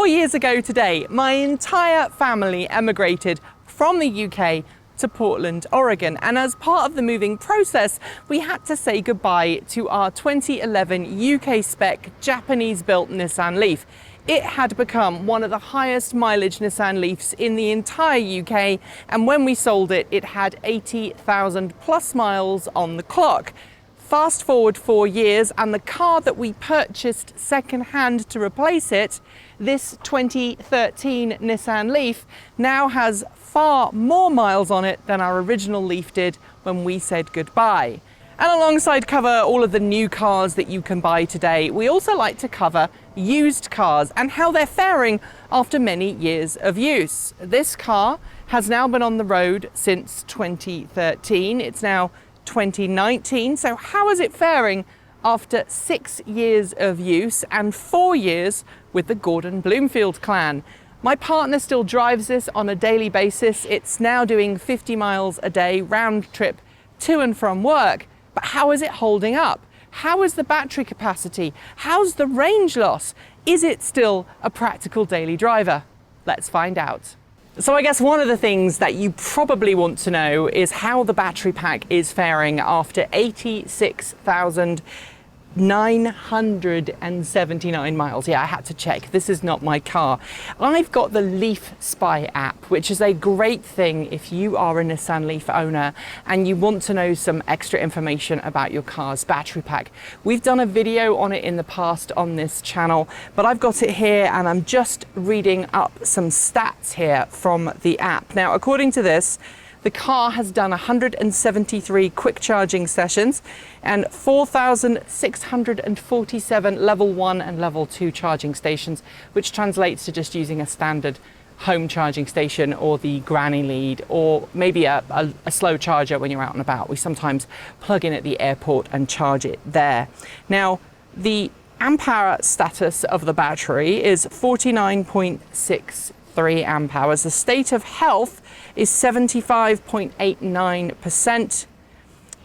4 years ago today, my entire family emigrated from the UK to Portland, Oregon, and as part of the moving process, we had to say goodbye to our 2011 UK spec Japanese-built Nissan LEAF. It had become one of the highest mileage Nissan LEAFs in the entire UK, and when we sold it, it had 80,000 plus miles on the clock. Fast forward 4 years, and the car that we purchased second-hand to replace it, this 2013 Nissan LEAF, now has far more miles on it than our original LEAF did when we said goodbye. And alongside cover all of the new cars that you can buy today, we also like to cover used cars and how they're faring after many years of use. This car has now been on the road since 2013. It's now 2019. So how is it faring after 6 years of use and 4 years with the Gordon Bloomfield clan? My partner still drives this on a daily basis. It's now doing 50 miles a day round trip to and from work. But how is it holding up? How is the battery capacity? How's the range loss? Is it still a practical daily driver? Let's find out. So I guess one of the things that you probably want to know is how the battery pack is faring after 86,979 miles. Yeah, I had to check. This is not my car. I've got the Leaf Spy app, which is a great thing if you are a Nissan Leaf owner and you want to know some extra information about your car's battery pack. We've done a video on it in the past on this channel, but I've got it here and I'm just reading up some stats here from the app. Now, according to this, the car has done 173 quick charging sessions and 4,647 level 1 and level 2 charging stations, which translates to just using a standard home charging station or the granny lead, or maybe a slow charger when you're out and about. We sometimes plug in at the airport and charge it there. Now, the amp hour status of the battery is 49.63 amp hours. The state of health is 75.89%,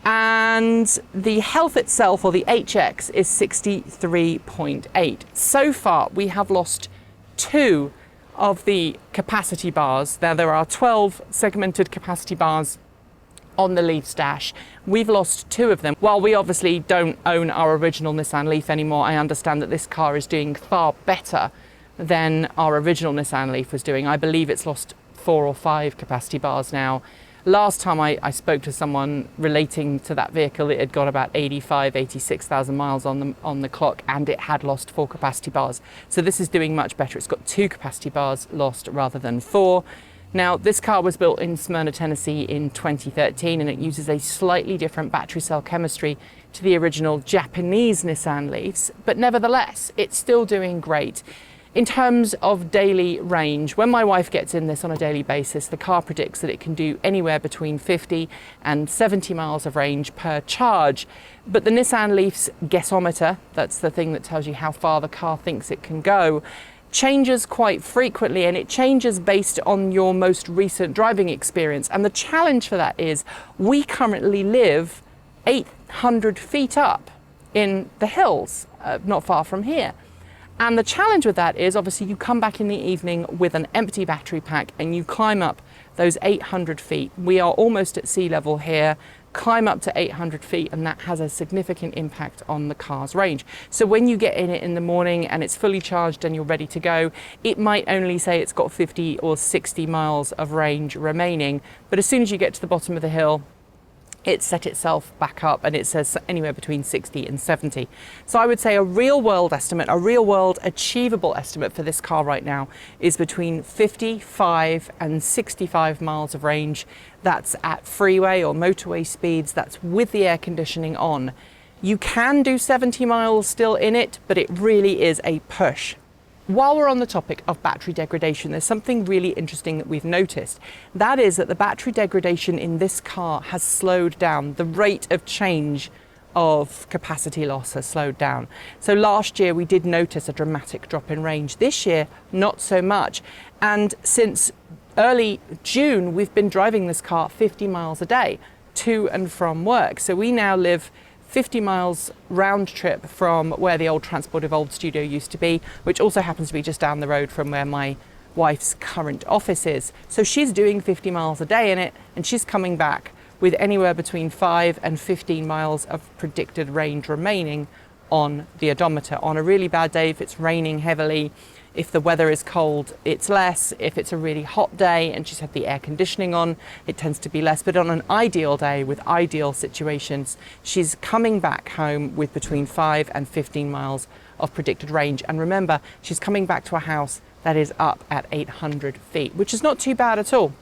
and the health itself, or the HX, is 63.8. So far, we have lost 2 of the capacity bars. Now, there are 12 segmented capacity bars on the Leaf's dash. We've lost 2 of them. While we obviously don't own our original Nissan Leaf anymore, I understand that this car is doing far better than our original Nissan Leaf was doing. I believe it's lost 4 or 5 capacity bars now. Last time I spoke to someone relating to that vehicle, it had got about 86,000 miles on the clock, and it had lost 4 capacity bars. So this is doing much better. It's got 2 capacity bars lost rather than 4. Now, this car was built in Smyrna, Tennessee in 2013, and it uses a slightly different battery cell chemistry to the original Japanese Nissan Leafs, but nevertheless, it's still doing great. In terms of daily range, when my wife gets in this on a daily basis, the car predicts that it can do anywhere between 50 and 70 miles of range per charge. But the Nissan Leaf's guessometer, that's the thing that tells you how far the car thinks it can go, changes quite frequently, and it changes based on your most recent driving experience. And the challenge for that is we currently live 800 feet up in the hills, not far from here. And the challenge with that is obviously you come back in the evening with an empty battery pack and you climb up those 800 feet. We are almost at sea level here, climb up to 800 feet, and that has a significant impact on the car's range. So when you get in it in the morning and it's fully charged and you're ready to go, it might only say it's got 50 or 60 miles of range remaining. But as soon as you get to the bottom of the hill, it set itself back up and it says anywhere between 60 and 70. So I would say a real world estimate, a real world achievable estimate for this car right now is between 55 and 65 miles of range. That's at freeway or motorway speeds. That's with the air conditioning on. You can do 70 miles still in it, but it really is a push. While we're on the topic of battery degradation, there's something really interesting that we've noticed. That is that the battery degradation in this car has slowed down. The rate of change of capacity loss has slowed down. So last year we did notice a dramatic drop in range. This year, not so much. And since early June, we've been driving this car 50 miles a day to and from work. So we now live 50 miles round trip from where the old Transport Evolved studio used to be, which also happens to be just down the road from where my wife's current office is. So she's doing 50 miles a day in it, and she's coming back with anywhere between 5 and 15 miles of predicted range remaining on the odometer. On a really bad day, if it's raining heavily, if the weather is cold, it's less. If it's a really hot day and she's had the air conditioning on, it tends to be less. But on an ideal day with ideal situations, she's coming back home with between 5 and 15 miles of predicted range. And remember, she's coming back to a house that is up at 800 feet, which is not too bad at all.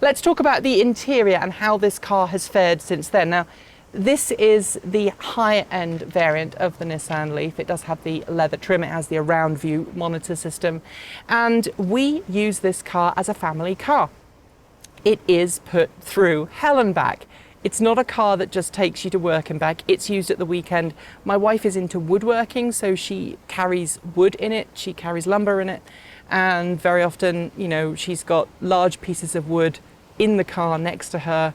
Let's talk about the interior and how this car has fared since then. Now, this is the higher end variant of the Nissan LEAF. It does have the leather trim, it has the around view monitor system, and we use this car as a family car. It is put through hell and back. It's not a car that just takes you to work and back. It's used at the weekend. My wife is into woodworking, so she carries wood in it, she carries lumber in it, and very often, you know, she's got large pieces of wood in the car next to her.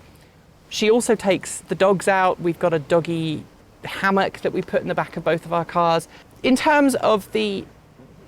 She also takes the dogs out. We've got a doggy hammock that we put in the back of both of our cars. In terms of the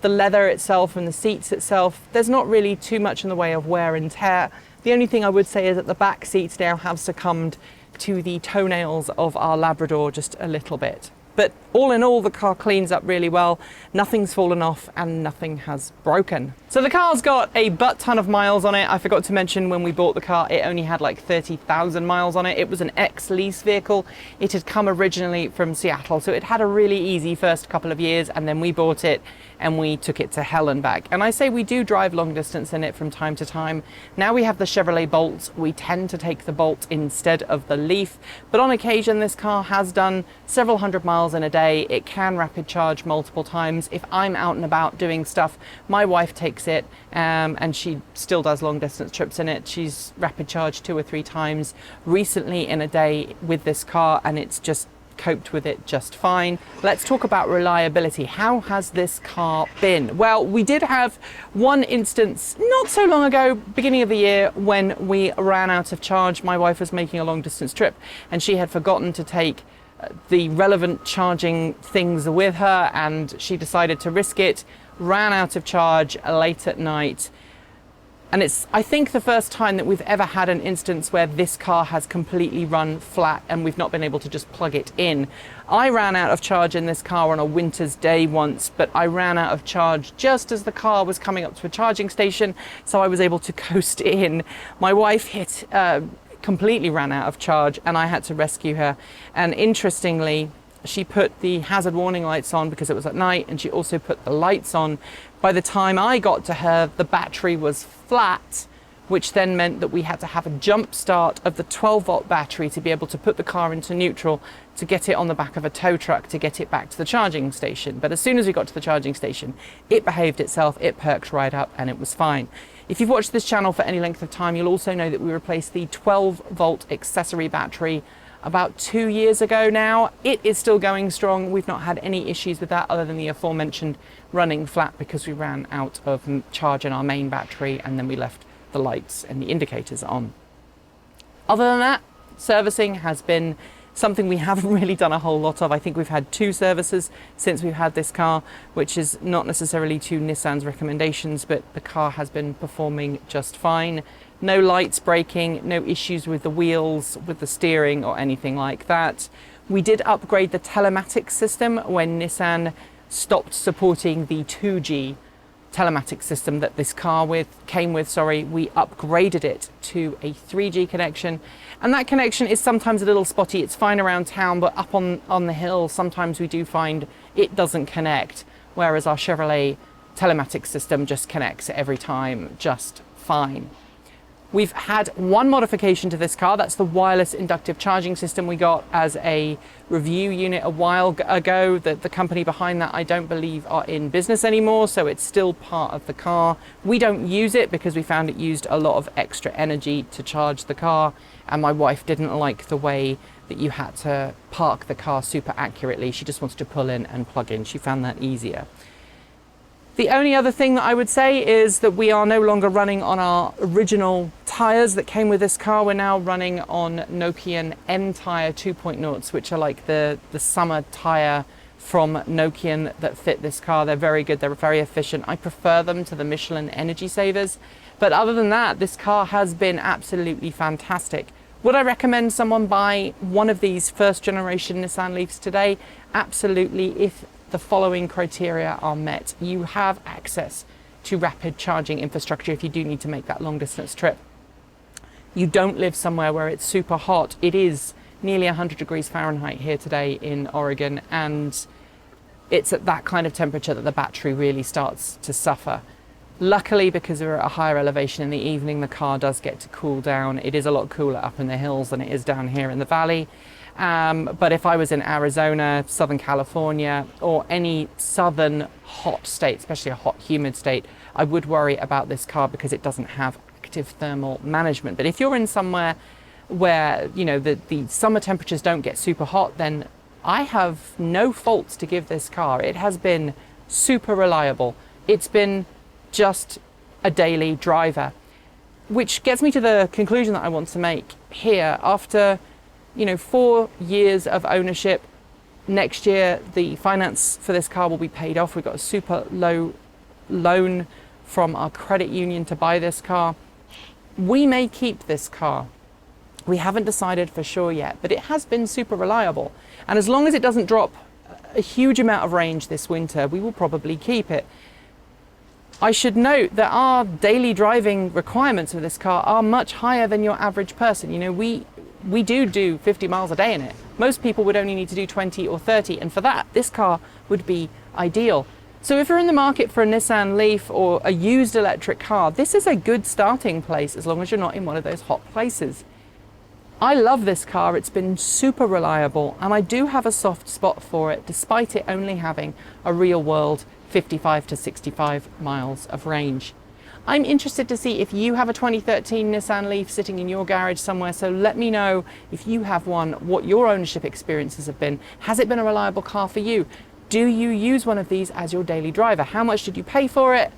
leather itself and the seats itself, there's not really too much in the way of wear and tear. The only thing I would say is that the back seats now have succumbed to the toenails of our Labrador just a little bit. But all in all, the car cleans up really well. Nothing's fallen off and nothing has broken. So the car's got a butt ton of miles on it. I forgot to mention when we bought the car, it only had like 30,000 miles on it. It was an ex-lease vehicle. It had come originally from Seattle, so it had a really easy first couple of years, and then we bought it and we took it to hell and back. And I say we do drive long distance in it from time to time. Now we have the Chevrolet Bolt. We tend to take the Bolt instead of the LEAF, but on occasion this car has done several hundred miles in a day. It can rapid charge multiple times. If I'm out and about doing stuff, my wife takes it and she still does long distance trips in it. She's rapid charged 2 or 3 times recently in a day with this car, and it's just coped with it just fine. Let's talk about reliability. How has this car been? Well, we did have one instance not so long ago, beginning of the year, when we ran out of charge. My wife was making a long distance trip and she had forgotten to take the relevant charging things with her, and she decided to risk it, ran out of charge late at night. And it's, I think, the first time that we've ever had an instance where this car has completely run flat and we've not been able to just plug it in. I ran out of charge in this car on a winter's day once, but I ran out of charge just as the car was coming up to a charging station, so I was able to coast in. My wife completely ran out of charge and I had to rescue her. And interestingly, she put the hazard warning lights on because it was at night, and she also put the lights on. By the time I got to her, the battery was flat, which then meant that we had to have a jump start of the 12-volt battery to be able to put the car into neutral to get it on the back of a tow truck to get it back to the charging station. But as soon as we got to the charging station, it behaved itself, it perked right up, and it was fine. If you've watched this channel for any length of time, you'll also know that we replaced the 12-volt accessory battery about 2 years ago now. It is still going strong. We've not had any issues with that other than the aforementioned running flat because we ran out of charge in our main battery and then we left the lights and the indicators on. Other than that, servicing has been something we haven't really done a whole lot of. I think we've had 2 services since we've had this car, which is not necessarily to Nissan's recommendations, but the car has been performing just fine. No lights breaking, no issues with the wheels, with the steering or anything like that. We did upgrade the telematics system when Nissan stopped supporting the 2G telematics system that this car came with. We upgraded it to a 3G connection, and that connection is sometimes a little spotty. It's fine around town, but up on the hill sometimes we do find it doesn't connect, whereas our Chevrolet telematics system just connects every time just fine. We've had one modification to this car. That's the wireless inductive charging system we got as a review unit a while ago. The company behind that, I don't believe, are in business anymore, so it's still part of the car. We don't use it because we found it used a lot of extra energy to charge the car, and my wife didn't like the way that you had to park the car super accurately. She just wanted to pull in and plug in. She found that easier. The only other thing that I would say is that we are no longer running on our original tyres that came with this car. We're now running on Nokian N tyre 2.0s, which are like the summer tyre from Nokian that fit this car. They're very good, they're very efficient. I prefer them to the Michelin Energy Savers. But other than that, this car has been absolutely fantastic. Would I recommend someone buy one of these first generation Nissan Leafs today? Absolutely, if the following criteria are met. You have access to rapid charging infrastructure if you do need to make that long distance trip. You don't live somewhere where it's super hot. It is nearly 100 degrees Fahrenheit here today in Oregon, and it's at that kind of temperature that the battery really starts to suffer. Luckily, because we're at a higher elevation in the evening, the car does get to cool down. It is a lot cooler up in the hills than it is down here in the valley. But if I was in Arizona, Southern California, or any southern hot state, especially a hot, humid state, I would worry about this car because it doesn't have active thermal management. But if you're in somewhere where, you know, the summer temperatures don't get super hot, then I have no faults to give this car. It has been super reliable. It's been just a daily driver, which gets me to the conclusion that I want to make here. After, you know, 4 years of ownership, next year the finance for this car will be paid off. We've got a super low loan from our credit union to buy this car. We may keep this car. We haven't decided for sure yet, but it has been super reliable. And as long as it doesn't drop a huge amount of range this winter, we will probably keep it. I should note that our daily driving requirements of this car are much higher than your average person. You know, we do 50 miles a day in it. Most people would only need to do 20 or 30, and for that, this car would be ideal. So if you're in the market for a Nissan Leaf or a used electric car, this is a good starting place as long as you're not in one of those hot places. I love this car. It's been super reliable, and I do have a soft spot for it, despite it only having a real world 55 to 65 miles of range. I'm interested to see if you have a 2013 Nissan Leaf sitting in your garage somewhere, so let me know if you have one, what your ownership experiences have been. Has it been a reliable car for you? Do you use one of these as your daily driver? How much did you pay for it?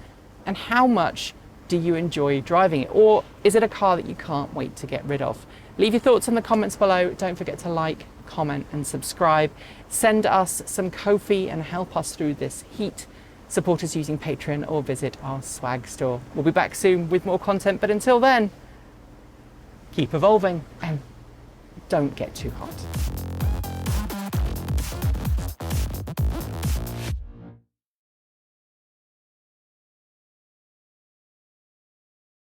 And how much do you enjoy driving it? Or is it a car that you can't wait to get rid of? Leave your thoughts in the comments below. Don't forget to like, comment and subscribe. Send us some Ko-fi and help us through this heat. Support us using Patreon or visit our swag store. We'll be back soon with more content, but until then, keep evolving and don't get too hot.